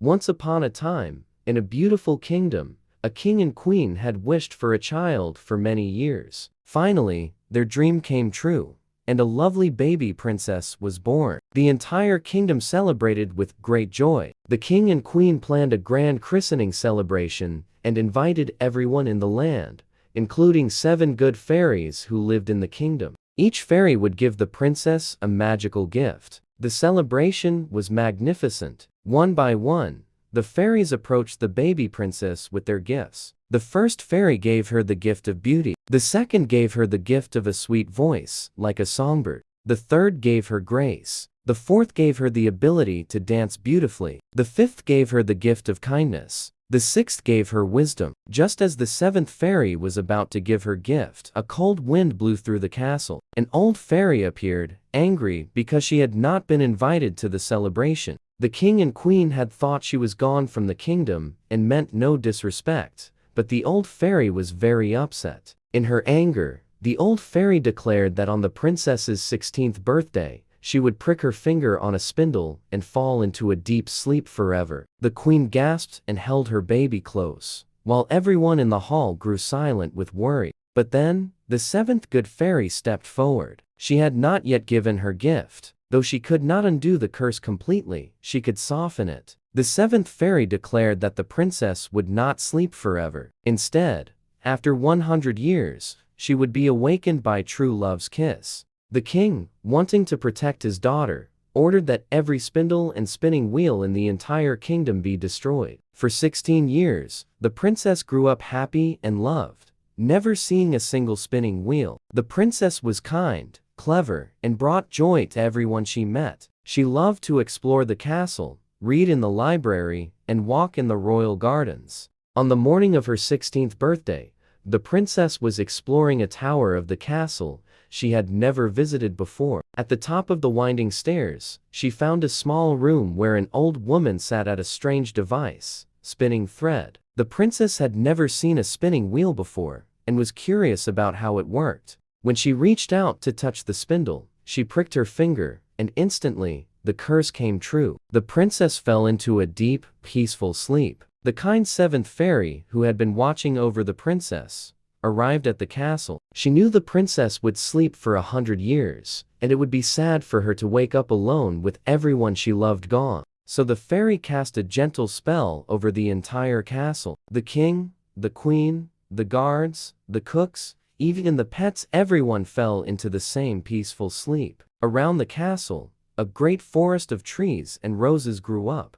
Once upon a time, in a beautiful kingdom, a king and queen had wished for a child for many years. Finally, their dream came true, and a lovely baby princess was born. The entire kingdom celebrated with great joy. The king and queen planned a grand christening celebration and invited everyone in the land, including 7 good fairies who lived in the kingdom. Each fairy would give the princess a magical gift. The celebration was magnificent. One by one, the fairies approached the baby princess with their gifts. The first fairy gave her the gift of beauty. The second gave her the gift of a sweet voice, like a songbird. The third gave her grace. The fourth gave her the ability to dance beautifully. The fifth gave her the gift of kindness. The sixth gave her wisdom. Just as the 7th fairy was about to give her gift, a cold wind blew through the castle. An old fairy appeared, angry because she had not been invited to the celebration. The king and queen had thought she was gone from the kingdom and meant no disrespect, but the old fairy was very upset. In her anger, the old fairy declared that on the princess's 16th birthday, she would prick her finger on a spindle and fall into a deep sleep forever. The queen gasped and held her baby close, while everyone in the hall grew silent with worry. But then, the 7th good fairy stepped forward. She had not yet given her gift. Though she could not undo the curse completely, she could soften it. The 7th fairy declared that the princess would not sleep forever. Instead, after 100 years, she would be awakened by true love's kiss. The king, wanting to protect his daughter, ordered that every spindle and spinning wheel in the entire kingdom be destroyed. For 16 years, the princess grew up happy and loved, never seeing a single spinning wheel. The princess was kind, clever, and brought joy to everyone she met. She loved to explore the castle, read in the library, and walk in the royal gardens. On the morning of her 16th birthday, the princess was exploring a tower of the castle she had never visited before. At the top of the winding stairs, she found a small room where an old woman sat at a strange device, spinning thread. The princess had never seen a spinning wheel before, and was curious about how it worked. When she reached out to touch the spindle, she pricked her finger, and instantly, the curse came true. The princess fell into a deep, peaceful sleep. The kind 7th fairy, who had been watching over the princess, arrived at the castle. She knew the princess would sleep for 100 years, and it would be sad for her to wake up alone with everyone she loved gone. So the fairy cast a gentle spell over the entire castle. The king, the queen, the guards, the cooks, even the pets, everyone fell into the same peaceful sleep. Around the castle, a great forest of trees and roses grew up,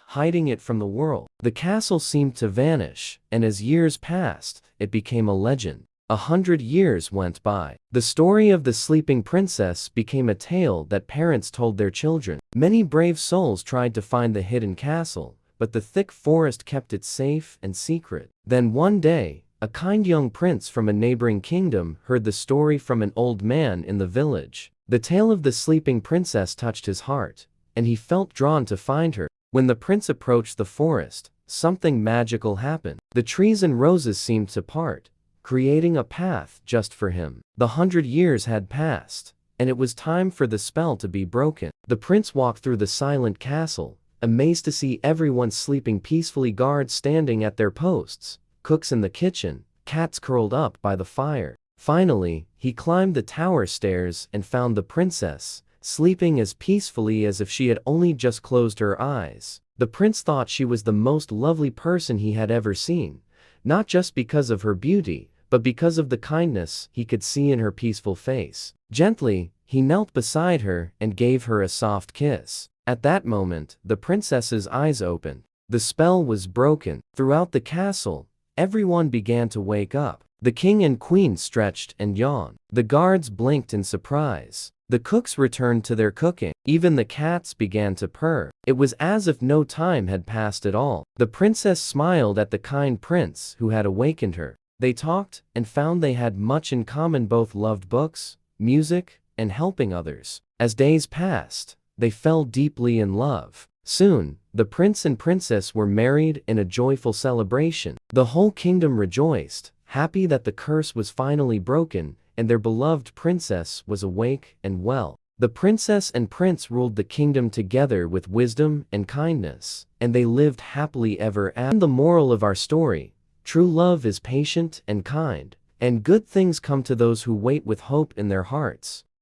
hiding it from the world. The castle seemed to vanish, and as years passed, it became a legend. 100 years went by. The story of the sleeping princess became a tale that parents told their children. Many brave souls tried to find the hidden castle, but the thick forest kept it safe and secret. Then one day, a kind young prince from a neighboring kingdom heard the story from an old man in the village. The tale of the sleeping princess touched his heart, and he felt drawn to find her. When the prince approached the forest, something magical happened. The trees and roses seemed to part, creating a path just for him. The 100 years had passed, and it was time for the spell to be broken. The prince walked through the silent castle, amazed to see everyone sleeping peacefully, guards standing at their posts, cooks in the kitchen, cats curled up by the fire. Finally, he climbed the tower stairs and found the princess, sleeping as peacefully as if she had only just closed her eyes. The prince thought she was the most lovely person he had ever seen, not just because of her beauty, but because of the kindness he could see in her peaceful face. Gently, he knelt beside her and gave her a soft kiss. At that moment, the princess's eyes opened. The spell was broken. Throughout the castle, everyone began to wake up. The king and queen stretched and yawned. The guards blinked in surprise. The cooks returned to their cooking. Even the cats began to purr. It was as if no time had passed at all. The princess smiled at the kind prince who had awakened her. They talked and found they had much in common. Both loved books, music, and helping others. As days passed, they fell deeply in love. Soon, the prince and princess were married in a joyful celebration. The whole kingdom rejoiced, happy that the curse was finally broken, and their beloved princess was awake and well. The princess and prince ruled the kingdom together with wisdom and kindness, and they lived happily ever after. The moral of our story: true love is patient and kind, and good things come to those who wait with hope in their hearts.